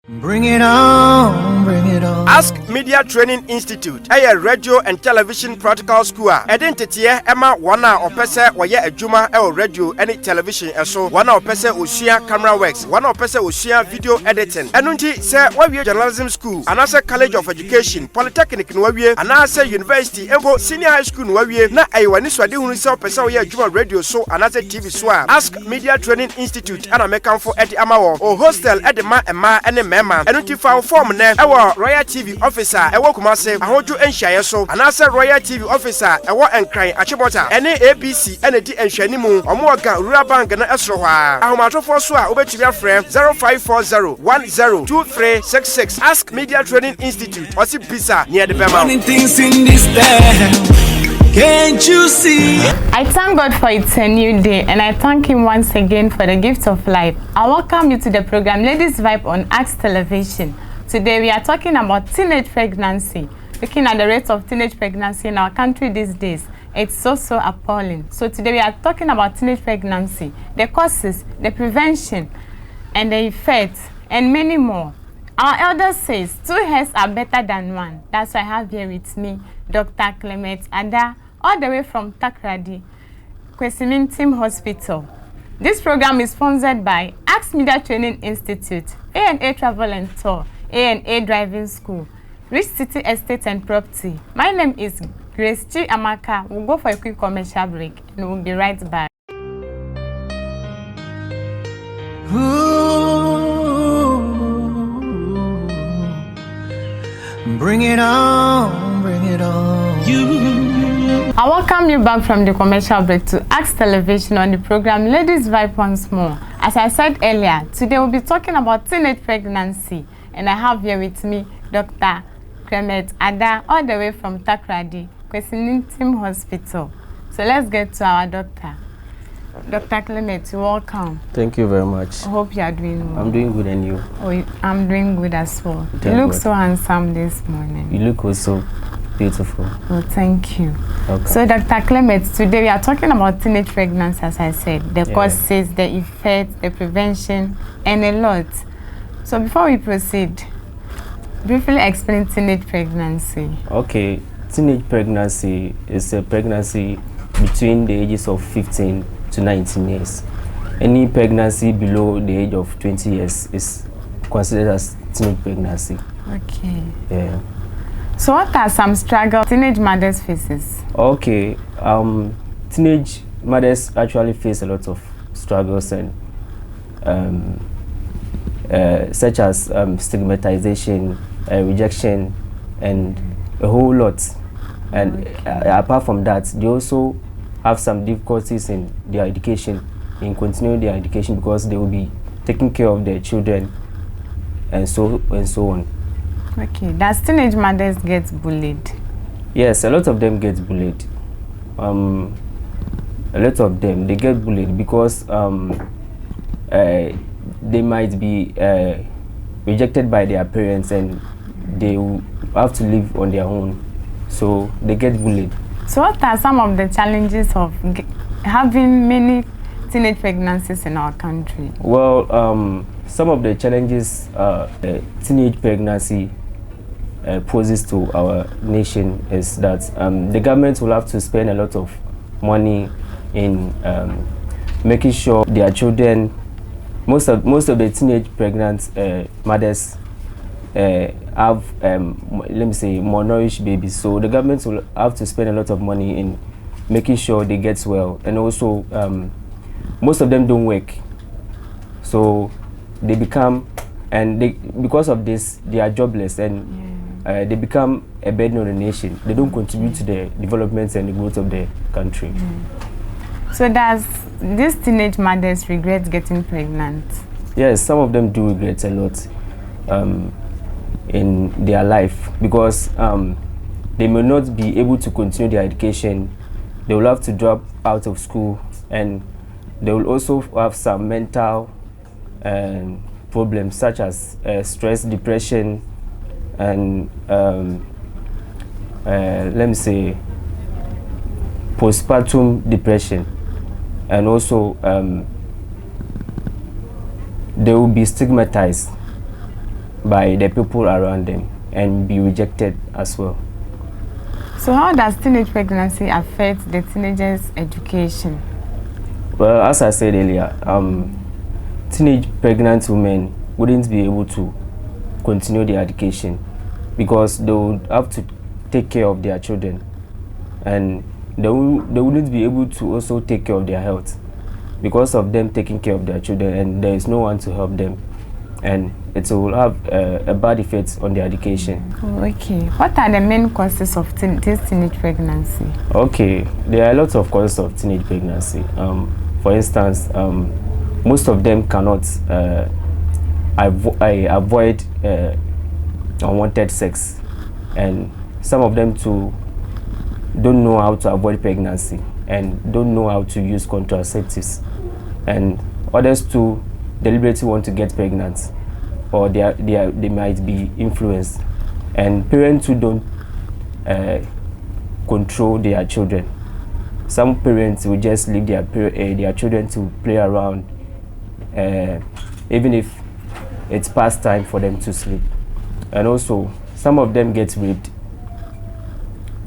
Bring it on, bring it on. Ask Media Training Institute, a radio and television practical school. Identity Emma Wana or Pesa Waya Ejuma radio any television so one or Pesa Ushia camera works, one or Pesa Ushia video editing. Anunti say Wabia journalism school, another college of education, polytechnic in Wabia, another university, Evo senior high school in Wabia, na Aywaniswa de Unisa Pesa Waya Juma radio so another TV swam. Ask Media Training Institute and American for Eddie Amawo or hostel at the Ma and Mema. Anunti found form ne our Royal TV officer ewo Kumase ahoju enhyaye so anasa Royal TV officer ewo enkran achibota ene ABC ene di enhwanimu omo ga rural bank na esro hwa ahomatofo so a obetumi afrem 0540102366. Ask Media Training Institute osi bisa near the bema. Things in this town. Can't you see? I thank God for it's a new day, and I thank Him once again for the gift of life. I welcome you to the program Ladies Vibe on Axe Television. Today we are talking about teenage pregnancy. Looking at the rate of teenage pregnancy in our country these days, it's so appalling. So today we are talking about teenage pregnancy, the causes, the prevention, and the effects, and many more. Our elders says 2 hairs are better than one. That's why I have here with me Dr. Clement Ada, all the way from Takrady, Kwesimintim Hospital. This program is sponsored by Axe Media Training Institute, A&A Travel and Tour, A&A Driving School, Rich City Estate and Property. My name is Grace G. Amaka. We'll go for a quick commercial break and we'll be right back. Ooh, bring it on, bring it on. I welcome you back from the commercial break to Axe Television on the program Ladies Vibe once more. As I said earlier, today we'll be talking about teenage pregnancy, and I have here with me Dr. Clement Ada, all the way from Takrady, Kwesimintim Hospital. So let's get to our doctor. Dr. Clement, welcome. Thank you very much. I hope you are doing well. I'm doing good, and you? Oh, I'm doing good as well. Thank You look God. so handsome this morning. You look also beautiful. Oh, thank you. Okay. So, Dr. Clement, today we are talking about teenage pregnancy, as I said, the causes, the effects, the prevention, and a lot. So, before we proceed, briefly explain teenage pregnancy. Okay, teenage pregnancy is a pregnancy between the ages of 15 to 19 years. Any pregnancy below the age of 20 years is considered as teenage pregnancy. Okay. Yeah. So, what are some struggles teenage mothers faces? Okay, teenage mothers actually face a lot of struggles and such as stigmatization, rejection, and a whole lot. And apart from that, they also have some difficulties in their education, in continuing their education, because they will be taking care of their children and so on. Okay. Does teenage mothers get bullied? Yes, a lot of them get bullied. A lot of them, they get bullied because they might be rejected by their parents and they will have to live on their own. So they get bullied. So what are some of the challenges of having many teenage pregnancies in our country? Well, some of the challenges teenage pregnancy poses to our nation is that the government will have to spend a lot of money in making sure their children, most of the teenage pregnant mothers have let me say malnourished babies. So the government will have to spend a lot of money in making sure they get well, and also most of them don't work, so they become, and because of this they are jobless, and they become a burden on the nation. They don't contribute to the development and the growth of the country. So does these teenage mothers regret getting pregnant? Yes, some of them do regret a lot in their life, because they may not be able to continue their education. They will have to drop out of school, and they will also have some mental problems such as stress, depression, and let me say postpartum depression, and also they will be stigmatized by the people around them and be rejected as well. So how does teenage pregnancy affect the teenagers' education? Well, as I said earlier, teenage pregnant women wouldn't be able to continue their education because they would have to take care of their children, and they wouldn't be able to also take care of their health because of them taking care of their children, and there is no one to help them, and it will have a bad effect on their education. Okay, what are the main causes of this teenage pregnancy? Okay, there are lots of causes of teenage pregnancy. For instance, most of them cannot avoid unwanted sex, and some of them too don't know how to avoid pregnancy and don't know how to use contraceptives, and others too deliberately want to get pregnant, or they might be influenced, and parents who don't control their children. Some parents will just leave their children to play around, even if it's past time for them to sleep. And also, some of them get raped,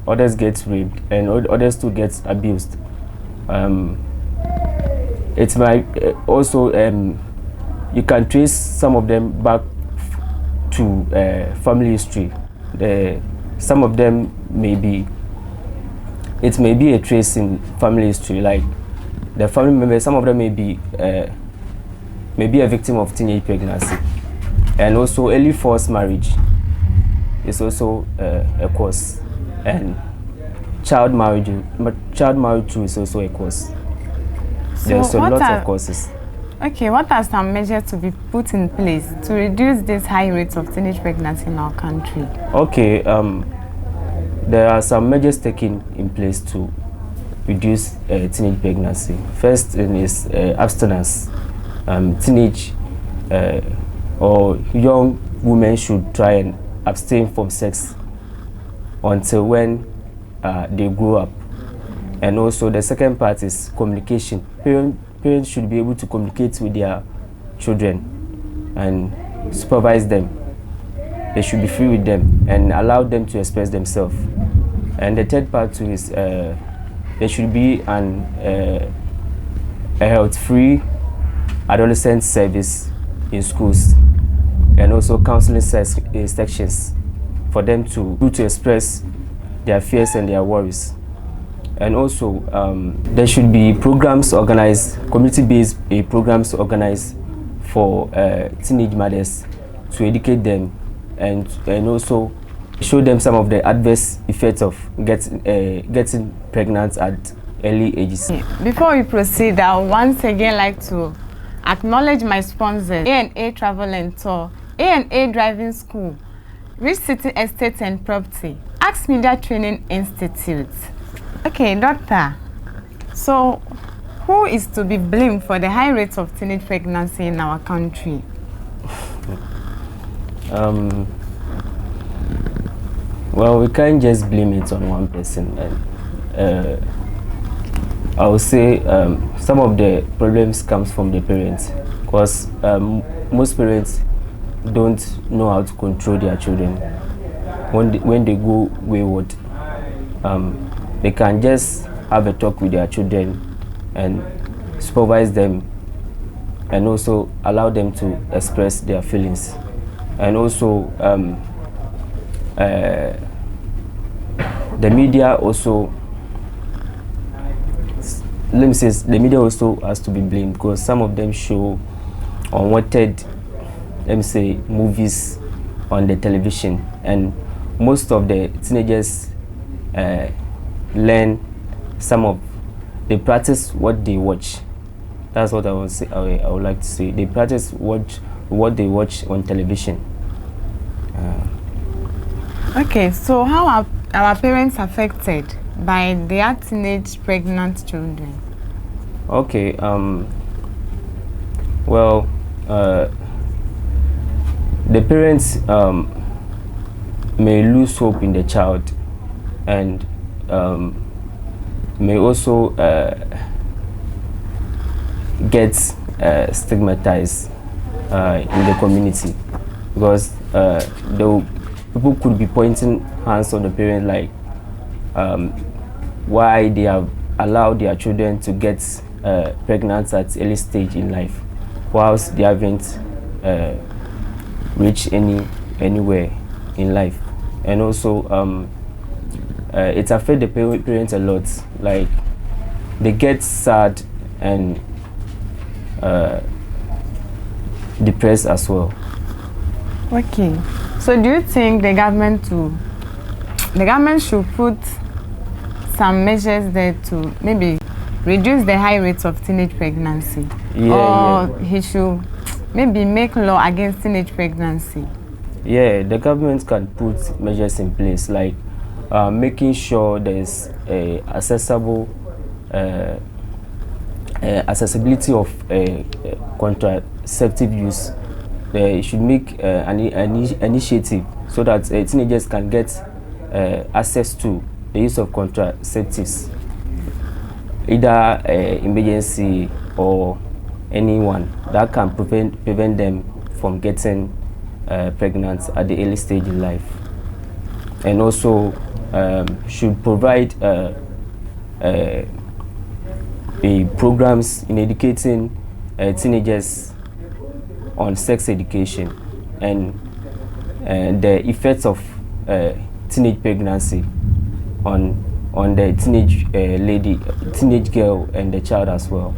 others get raped, and others too get abused. It might also, you can trace some of them back to family history. Some of them it may be a trace in family history, like the family members. Some of them may be a victim of teenage pregnancy, and also early forced marriage is also a cause, and child marriage too is also a cause. There's a lot of causes. Okay, what are some measures to be put in place to reduce this high rates of teenage pregnancy in our country? Okay, there are some measures taken in place to reduce teenage pregnancy. First is abstinence. Teenage or young women should try and abstain from sex until when they grow up. And also the second part is communication. Parents should be able to communicate with their children and supervise them. They should be free with them and allow them to express themselves. And the third part too is there should be a health-free adolescent service in schools, and also counseling sections for them to express their fears and their worries. And also there should be programs organized, community-based programs organized for teenage mothers to educate them and also show them some of the adverse effects of getting pregnant at early ages. Before we proceed, I would once again like to acknowledge my sponsors: A&A Travel and Tour, A&A Driving School, Rich City Estate and Property, Axe Media Training Institute. Okay, doctor, so who is to be blamed for the high rates of teenage pregnancy in our country? Well, we can't just blame it on one person, and I would say some of the problems comes from the parents, because most parents don't know how to control their children. When they go wayward, they can just have a talk with their children and supervise them, and also allow them to express their feelings. And also the media also, let me say, the media also has to be blamed, because some of them show unwanted, let me say, movies on the television, and most of the teenagers they practice what they watch. That's what I would say. I would like to say they practice what they watch on television. Okay, so how are our parents affected by their teenage pregnant children? Okay, well, the parents may lose hope in the child, and may also get stigmatized in the community, because people could be pointing hands on the parents, like why they have allowed their children to get pregnant at early stage in life, whilst they haven't reached anywhere in life. And also it affects the parents a lot, like they get sad and depressed as well. Okay, so do you think the government should put some measures there to maybe reduce the high rates of teenage pregnancy? He should maybe make law against teenage pregnancy? Yeah, the government can put measures in place, like making sure there's a accessibility of contraceptive use. They should make an initiative so that teenagers can get access to the use of contraceptives, either emergency or anyone that can prevent them from getting pregnant at the early stage in life. And also should provide programs in educating teenagers on sex education and the effects of teenage pregnancy on the teenage girl and the child as well,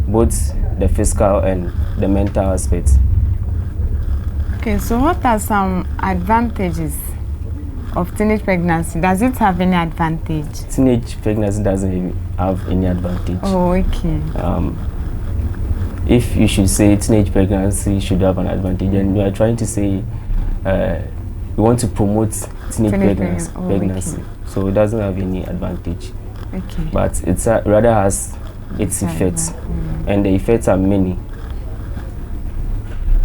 both the physical and the mental aspects. Okay, so what are some advantages of teenage pregnancy? Does it have any advantage? Teenage pregnancy doesn't have any advantage. Oh, okay. If you should say teenage pregnancy should have an advantage, and you are trying to say you want to promote teenage pregnancy. Okay. So it doesn't have any advantage. Okay. But it rather has its effects, and the effects are many,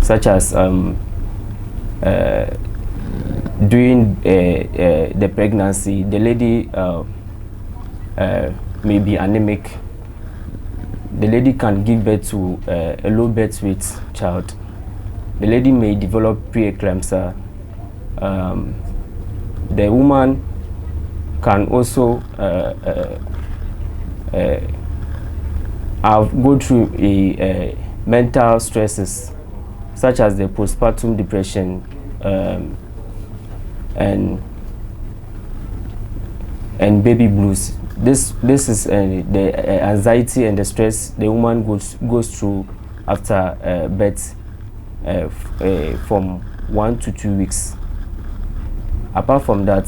such as during the pregnancy, the lady may be anemic. The lady can give birth to a low birth weight child. The lady may develop preeclampsia. The woman can also go through mental stresses, such as the postpartum depression and baby blues. This is the anxiety and the stress the woman goes through after birth from 1 to 2 weeks. Apart from that,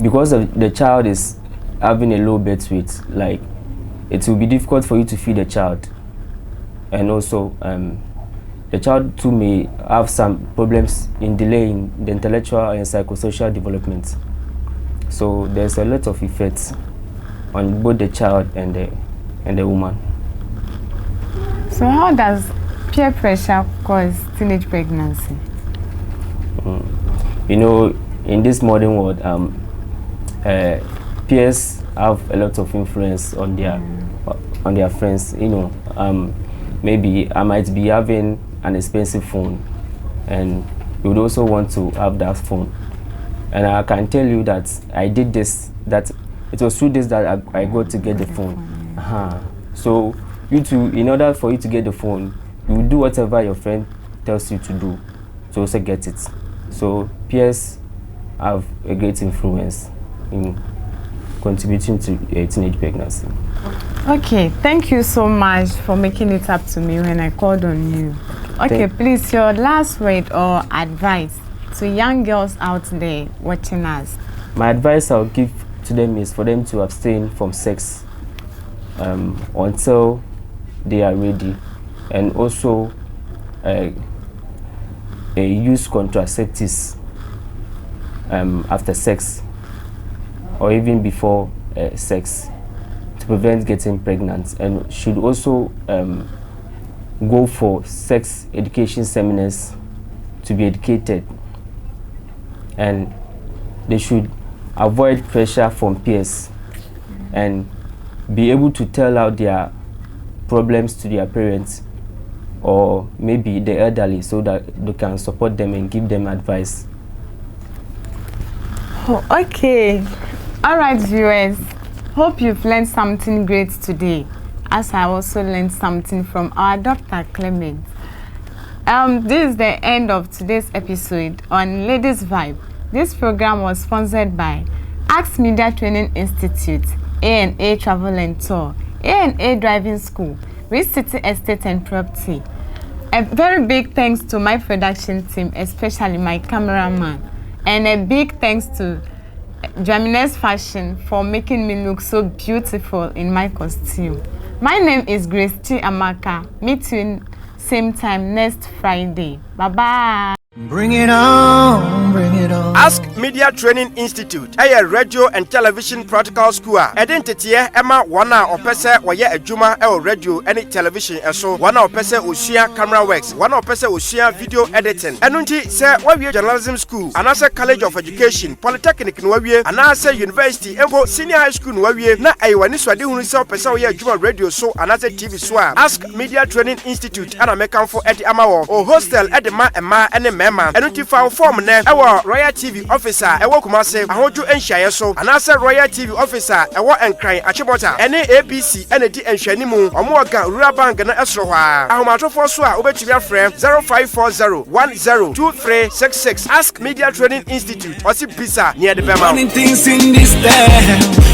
because the child is having a low birth weight, like it will be difficult for you to feed the child, and also the child too may have some problems in delaying the intellectual and psychosocial development. So there's a lot of effects on both the child and the woman. So how does peer pressure cause teenage pregnancy? You know, in this modern world, peers have a lot of influence on their friends. You know, maybe I might be having an expensive phone, and you would also want to have that phone. And I can tell you that I did this, that it was through this that I got to get the phone. So you too, in order for you to get the phone, you will do whatever your friend tells you to do to also get it. So peers have a great influence in contributing to teenage pregnancy. Okay, thank you so much for making it up to me when I called on you. Okay, please, your last word or advice to young girls out there watching us. My advice I'll give to them is for them to abstain from sex until they are ready, and also use contraceptives after sex or even before sex to prevent getting pregnant, and should also go for sex education seminars to be educated, and they should avoid pressure from peers and be able to tell out their problems to their parents or maybe the elderly, so that they can support them and give them advice. Oh, okay. All right, viewers. Hope you've learned something great today, as I also learned something from our Dr. Clement. This is the end of today's episode on Ladies Vibe. This program was sponsored by Axe Media Training Institute, A&A Travel and Tour, A&A Driving School, Rich City Estate and Property. A very big thanks to my production team, especially my cameraman, and a big thanks to Jamines Fashion for making me look so beautiful in my costume. My name is Grace Chi Amaka. Meet you same time next Friday. Bye-bye. Bring it on, bring it on. Ask Media Training Institute, a radio and television practical school. Identity Emma Wana or Pesa Waya Ejuma radio and television so one or Pesa Ushia camera works, one or Pesa Ushia video editing. Anunti say Wabia Journalism School, Anasa College of Education, Polytechnic Nwabie, Anasa University, Embo Senior High School Nwabie, na Aywaniswa de Hunisa Pesa Waya Ejuma radio so Anasa TV Swa. Ask Media Training Institute and American for Eddie Amawo or hostel at the Ma and Mema, and if I form ne our Royal TV officer, I work Kumase, I hold you and share so, and answer Royal TV officer, I work and cry at Chibota, and ABC, and D and Shanimu, or more Rabank and Esroha. I'm out of Forswa, over to your friend 0540-102366. Ask Media Training Institute, or Pizza near the Bema. Things in this town.